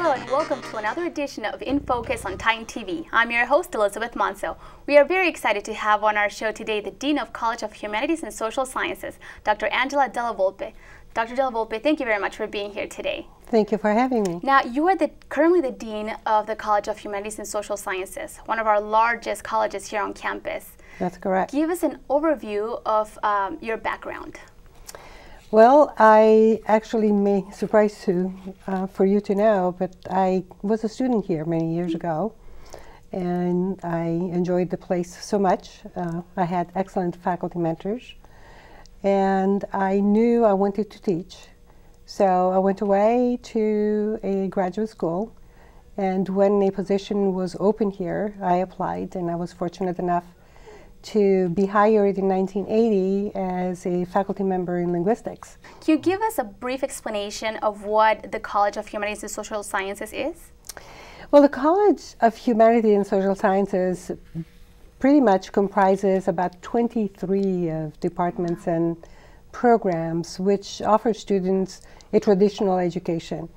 Hello and welcome to another edition of In Focus on Time TV. I'm your host, Elizabeth Monso. We are very excited to have on our show today the Dean of College of Humanities and Social Sciences, Dr. Angela Della Volpe. Dr. Della Volpe, thank you very much for being here today. Thank you for having me. Now, you are currently the Dean of the College of Humanities and Social Sciences, one of our largest colleges here on campus. That's correct. Give us an overview of your background. Well, I actually may surprise for you to know, but I was a student here many years ago, and I enjoyed the place so much. I had excellent faculty mentors, and I knew I wanted to teach. So I went away to a graduate school, and when a position was open here, I applied, and I was fortunate enough to be hired in 1980 as a faculty member in linguistics. Can you give us a brief explanation of what the College of Humanities and Social Sciences is? Well, the College of Humanities and Social Sciences pretty much comprises about 23 of departments and programs which offer students a traditional education.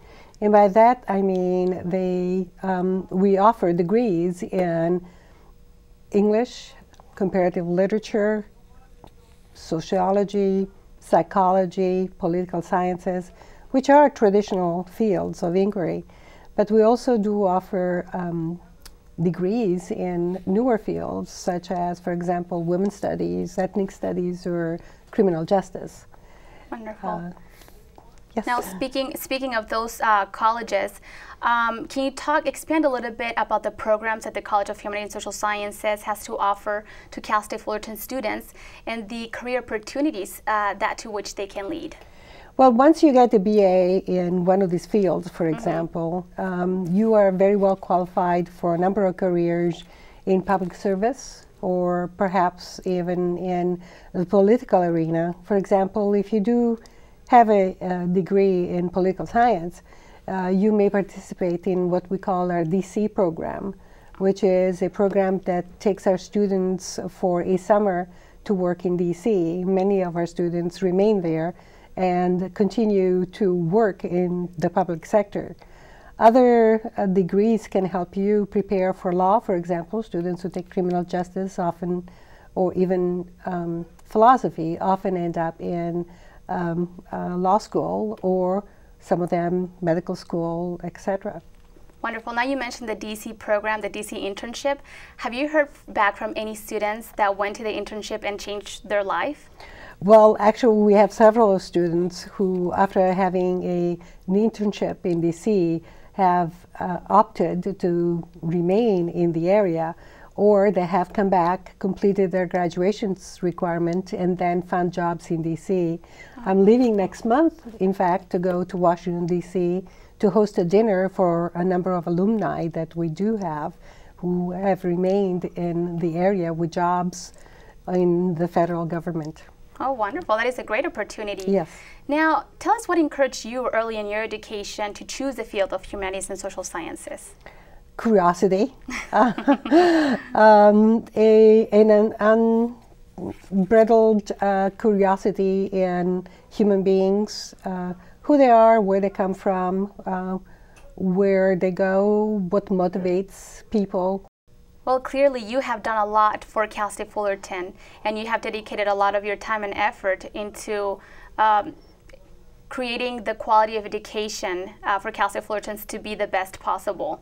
And by that I mean we offer degrees in English, comparative literature, sociology, psychology, political sciences, which are traditional fields of inquiry. But we also do offer degrees in newer fields, such as, for example, women's studies, ethnic studies, or criminal justice. Wonderful. Yes. Now, speaking of those colleges, can you expand a little bit about the programs that the College of Humanities and Social Sciences has to offer to Cal State Fullerton students and the career opportunities that to which they can lead? Well, once you get a BA in one of these fields, for example, you are very well qualified for a number of careers in public service, or perhaps even in the political arena. For example, if you do have a degree in political science, you may participate in what we call our DC program, which is a program that takes our students for a summer to work in DC. Many of our students remain there and continue to work in the public sector. Other degrees can help you prepare for law. For example, students who take criminal justice often, or even philosophy, often end up in law school, or some of them medical school, etc. Wonderful. Now you mentioned the DC program, the DC internship. Have you heard back from any students that went to the internship and changed their life? Well, actually, we have several students who, after having an internship in DC, have opted to remain in the area, or they have come back, completed their graduation requirement, and then found jobs in DC. I'm leaving next month, in fact, to go to Washington, DC, to host a dinner for a number of alumni that we do have who have remained in the area with jobs in the federal government. Oh, wonderful. That is a great opportunity. Yes. Now, tell us what encouraged you early in your education to choose the field of humanities and social sciences. Curiosity, and an unbridled curiosity in human beings, who they are, where they come from, where they go, what motivates people. Well, clearly you have done a lot for Cal State Fullerton, and you have dedicated a lot of your time and effort into creating the quality of education for Cal State Fullertons to be the best possible.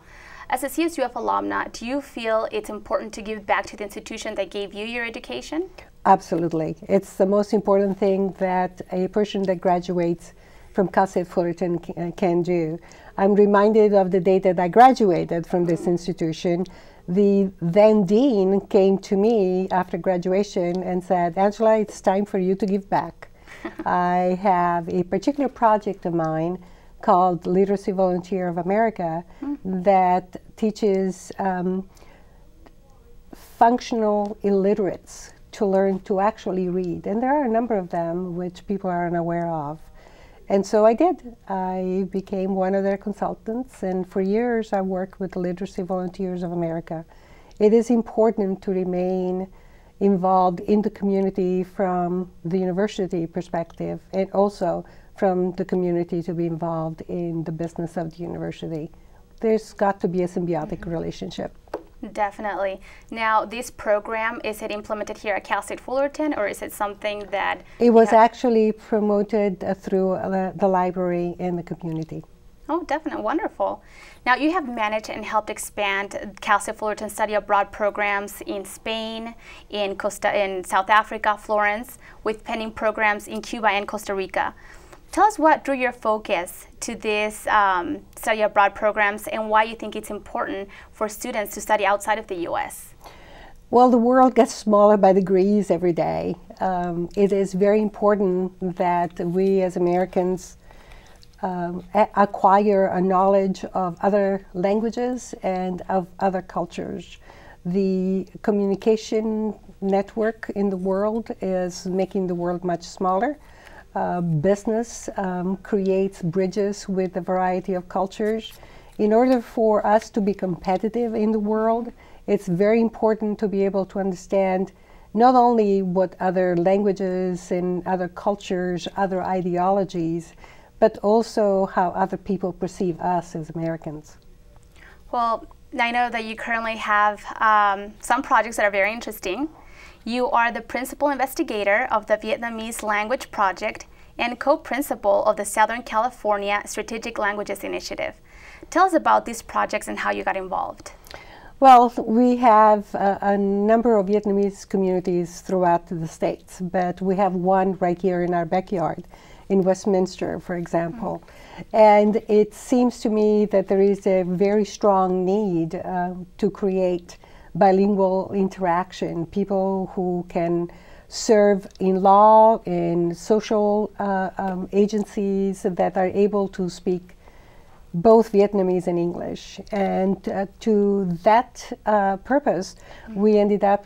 As a CSUF alumna, do you feel it's important to give back to the institution that gave you your education? Absolutely. It's the most important thing that a person that graduates from Cal State Fullerton can do. I'm reminded of the day that I graduated from this institution. The then dean came to me after graduation and said, "Angela, it's time for you to give back." I have a particular project of mine called Literacy Volunteer of America that teaches functional illiterates to learn to actually read. And there are a number of them which people are unaware of. And so I did. I became one of their consultants, and for years I worked with the Literacy Volunteers of America. It is important to remain involved in the community from the university perspective, and also from the community to be involved in the business of the university. there's got to be a symbiotic relationship. Definitely. Now, this program, is it implemented here at Cal State Fullerton, or is it something that... It was actually promoted through the library and the community. Oh, definitely. Wonderful. Now, you have managed and helped expand Cal State Fullerton study abroad programs in Spain, in South Africa, Florence, with pending programs in Cuba and Costa Rica. Tell us what drew your focus to these study abroad programs and why you think it's important for students to study outside of the U.S. Well, the world gets smaller by degrees every day. It is very important that we as Americans acquire a knowledge of other languages and of other cultures. The communication network in the world is making the world much smaller. Business creates bridges with a variety of cultures. In order for us to be competitive in the world, it's very important to be able to understand not only what other languages and other cultures, other ideologies, but also how other people perceive us as Americans. Well, I know that you currently have some projects that are very interesting. You are the principal investigator of the Vietnamese Language Project and co-principal of the Southern California Strategic Languages Initiative. Tell us about these projects and how you got involved. Well, we have a number of Vietnamese communities throughout the states, but we have one right here in our backyard, in Westminster, for example. And it seems to me that there is a very strong need to create bilingual interaction, people who can serve in law, in social agencies that are able to speak both Vietnamese and English. And to that purpose, we ended up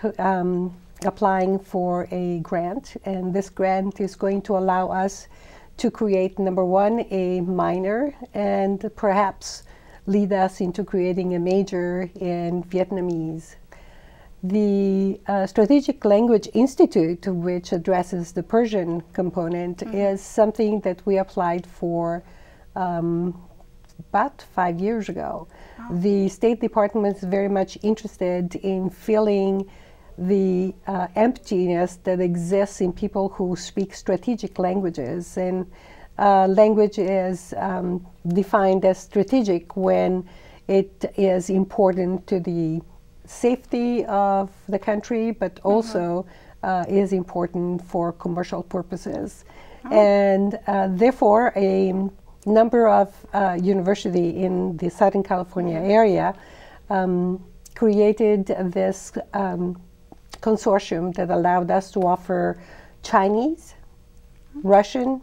applying for a grant, and this grant is going to allow us to create, number one, a minor, and perhaps lead us into creating a major in Vietnamese. The Strategic Language Institute, which addresses the Persian component, is something that we applied for about 5 years ago. Oh. The State Department is very much interested in filling the emptiness that exists in people who speak strategic languages. And language is defined as strategic when it is important to the safety of the country, but also is important for commercial purposes. Oh. And therefore, a number of universities in the Southern California area created this consortium that allowed us to offer Chinese, Russian,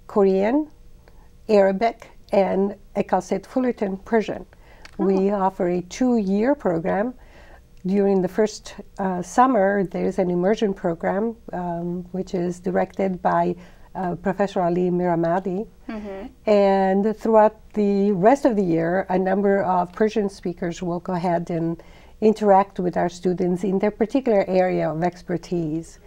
Korean, Arabic, and at Cal State Fullerton, Persian. Oh. We offer a 2-year program. During the first summer, there's an immersion program which is directed by Professor Ali Miramadi. And throughout the rest of the year, a number of Persian speakers will go ahead and interact with our students in their particular area of expertise.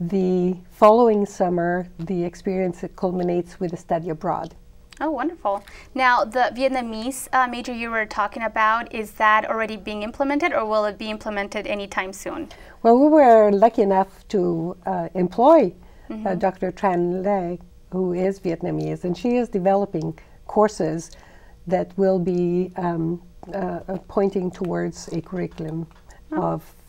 The following summer, the experience culminates with a study abroad. Oh, wonderful. Now, the Vietnamese major you were talking about, is that already being implemented, or will it be implemented anytime soon? Well, we were lucky enough to employ Dr. Tran Le, who is Vietnamese, and she is developing courses that will be pointing towards a curriculum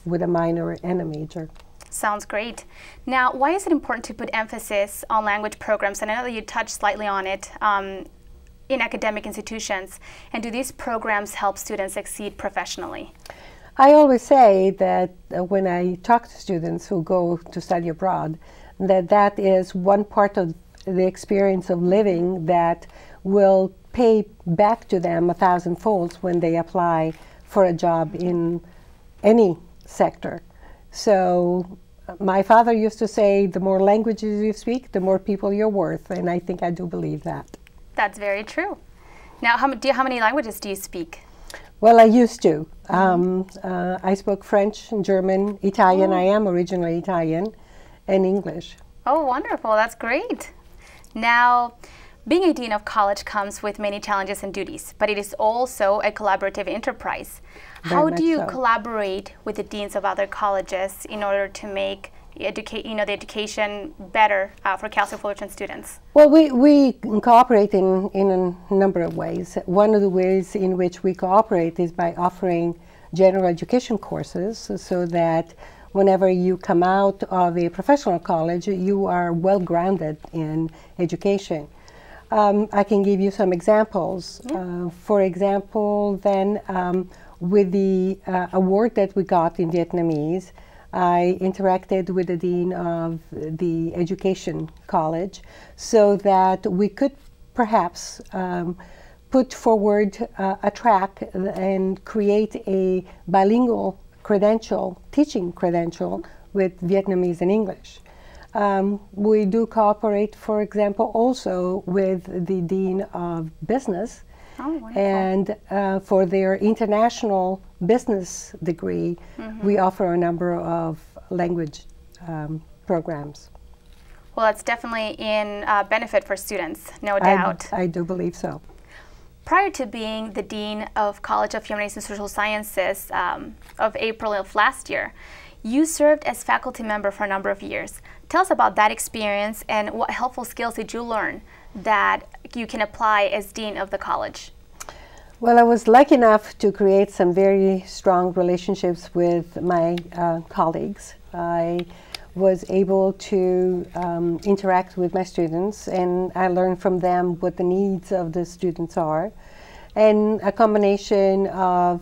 with a minor and a major. Sounds great. Now, why is it important to put emphasis on language programs? And I know that you touched slightly on it in academic institutions. And do these programs help students succeed professionally? I always say that when I talk to students who go to study abroad, that is one part of the experience of living that will pay back to them 1,000-fold when they apply for a job in any sector. So my father used to say, the more languages you speak, the more people you're worth, and I think I do believe that. That's very true. Now, how many languages do you speak? Well, I used to. I spoke French, German, Italian. I am originally Italian, and English. Oh, wonderful. That's great. Now, Being a dean of college comes with many challenges and duties, but it is also a collaborative enterprise. How do you collaborate with the deans of other colleges in order to make the education better for Cal State Fullerton students? Well, we cooperate in a number of ways. One of the ways in which we cooperate is by offering general education courses, so that whenever you come out of a professional college, you are well grounded in education. I can give you some examples. Yeah. For example, then with the award that we got in Vietnamese, I interacted with the dean of the education college so that we could perhaps put forward a track and create a bilingual credential, teaching credential with Vietnamese and English. We do cooperate, for example, also with the Dean of Business. Oh, and for their international business degree, we offer a number of language programs. Well, that's definitely in benefit for students, no doubt. I do believe so. Prior to being the Dean of College of Humanities and Social Sciences of April of last year, you served as faculty member for a number of years. Tell us about that experience and what helpful skills did you learn that you can apply as Dean of the college? Well, I was lucky enough to create some very strong relationships with my colleagues. I was able to interact with my students, and I learned from them what the needs of the students are. And a combination of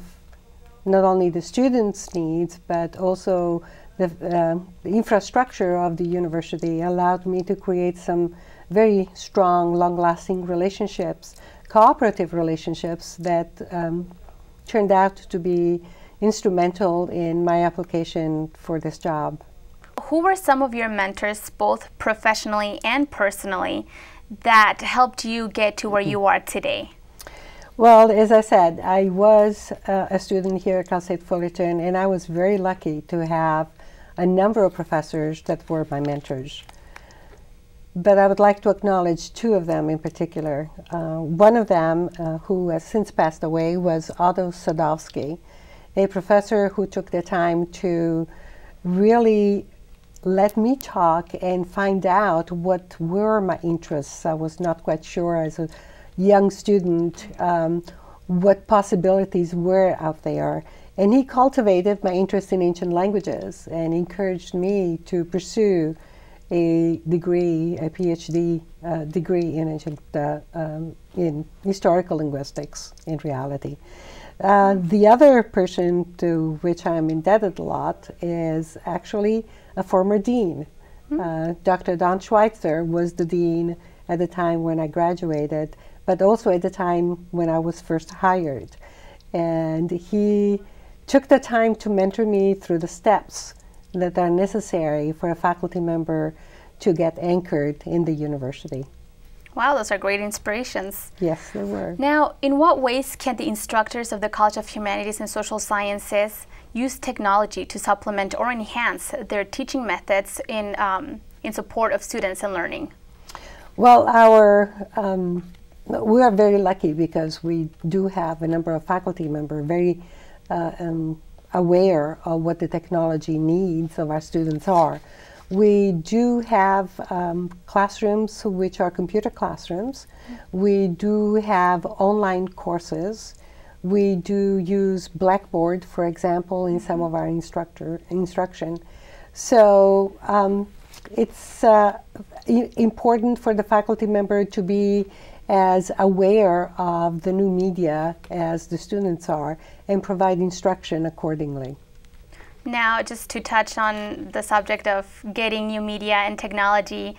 not only the students' needs, but also the infrastructure of the university allowed me to create some very strong, long-lasting relationships, cooperative relationships that turned out to be instrumental in my application for this job. Who were some of your mentors, both professionally and personally, that helped you get to where you are today? Well, as I said, I was a student here at Cal State Fullerton, and I was very lucky to have a number of professors that were my mentors. But I would like to acknowledge two of them in particular. One of them, who has since passed away, was Otto Sadowski, a professor who took the time to really let me talk and find out what were my interests. I was not quite sure as a young student what possibilities were out there. And he cultivated my interest in ancient languages and encouraged me to pursue a degree, a PhD degree in ancient, in historical linguistics, in reality. The other person to which I'm indebted a lot is actually a former dean. Dr. Don Schweitzer was the dean at the time when I graduated, but also at the time when I was first hired. And he took the time to mentor me through the steps that are necessary for a faculty member to get anchored in the university. Wow, those are great inspirations. Yes, they were. Now, in what ways can the instructors of the College of Humanities and Social Sciences use technology to supplement or enhance their teaching methods in support of students and learning? Well, we are very lucky because we do have a number of faculty members very aware of what the technology needs of our students are. We do have classrooms which are computer classrooms. We do have online courses. We do use Blackboard, for example, in some of our instruction. So it's important for the faculty member to be as aware of the new media as the students are and provide instruction accordingly. Now, just to touch on the subject of getting new media and technology,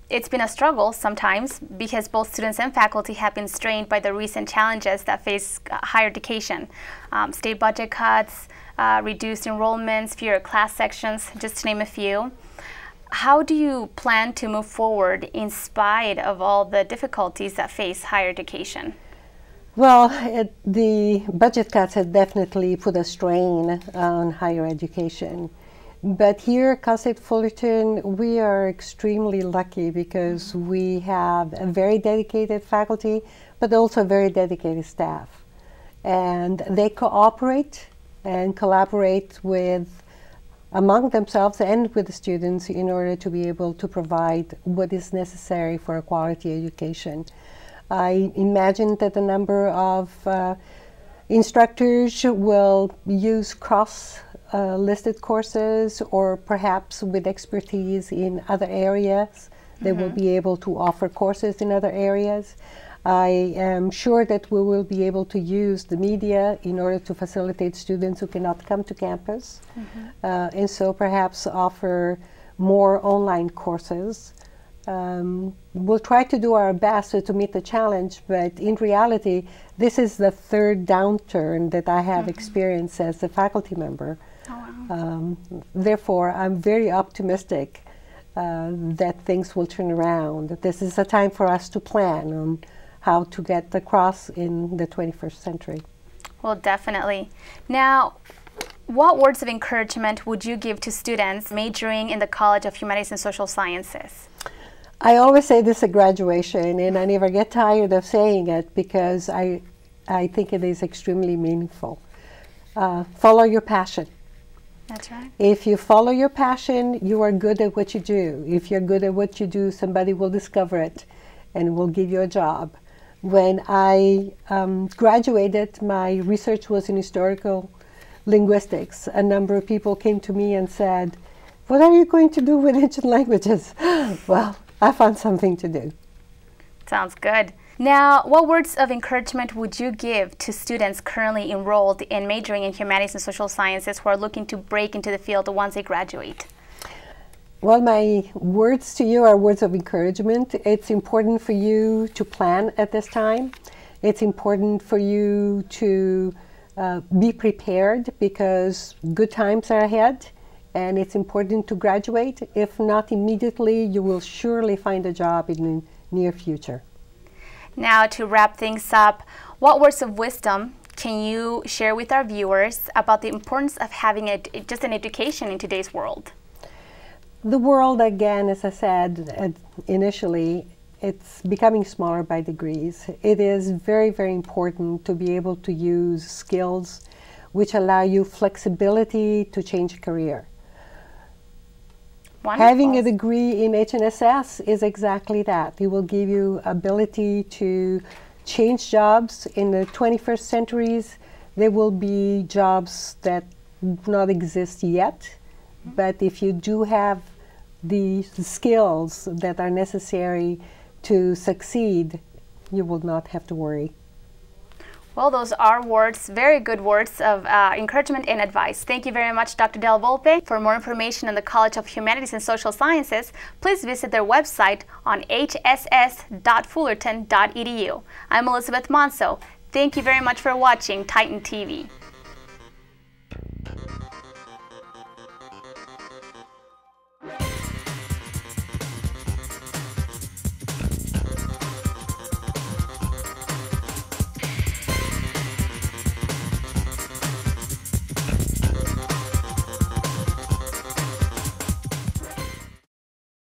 it's been a struggle sometimes because both students and faculty have been strained by the recent challenges that face higher education. State budget cuts, reduced enrollments, fewer class sections, just to name a few. How do you plan to move forward in spite of all the difficulties that face higher education? Well, the budget cuts have definitely put a strain on higher education. But here at Cal State Fullerton, we are extremely lucky because we have a very dedicated faculty, but also a very dedicated staff. And they cooperate and collaborate among themselves and with the students in order to be able to provide what is necessary for a quality education. I imagine that a number of instructors will use cross-listed courses, or perhaps with expertise in other areas, they will be able to offer courses in other areas. I am sure that we will be able to use the media in order to facilitate students who cannot come to campus, and so perhaps offer more online courses. We'll try to do our best to meet the challenge, but in reality, this is the third downturn that I have experienced as a faculty member. Oh, wow. Therefore, I'm very optimistic that things will turn around. This is a time for us to plan on how to get across in the 21st century. Well, definitely. Now, what words of encouragement would you give to students majoring in the College of Humanities and Social Sciences? I always say this at graduation, and I never get tired of saying it because I think it is extremely meaningful. Follow your passion. That's right. If you follow your passion, you are good at what you do. If you're good at what you do, somebody will discover it and will give you a job. When I graduated, my research was in historical linguistics. A number of people came to me and said, "What are you going to do with ancient languages?" Well, I found something to do. Sounds good. Now, what words of encouragement would you give to students currently enrolled in majoring in humanities and social sciences who are looking to break into the field once they graduate? Well, my words to you are words of encouragement. It's important for you to plan at this time. It's important for you to be prepared because good times are ahead. And it's important to graduate. If not immediately, you will surely find a job in the near future. Now, to wrap things up, what words of wisdom can you share with our viewers about the importance of having just an education in today's world? The world, again, as I said initially, it's becoming smaller by degrees. It is very, very important to be able to use skills which allow you flexibility to change a career. Wonderful. Having a degree in HNSS is exactly that. It will give you ability to change jobs. In the 21st centuries, there will be jobs that do not exist yet, but if you do have the skills that are necessary to succeed, you will not have to worry. Well, those are words, very good words of encouragement and advice. Thank you very much, Dr. Del Volpe. For more information on the College of Humanities and Social Sciences, please visit their website on hss.fullerton.edu. I'm Elizabeth Monso. Thank you very much for watching Titan TV.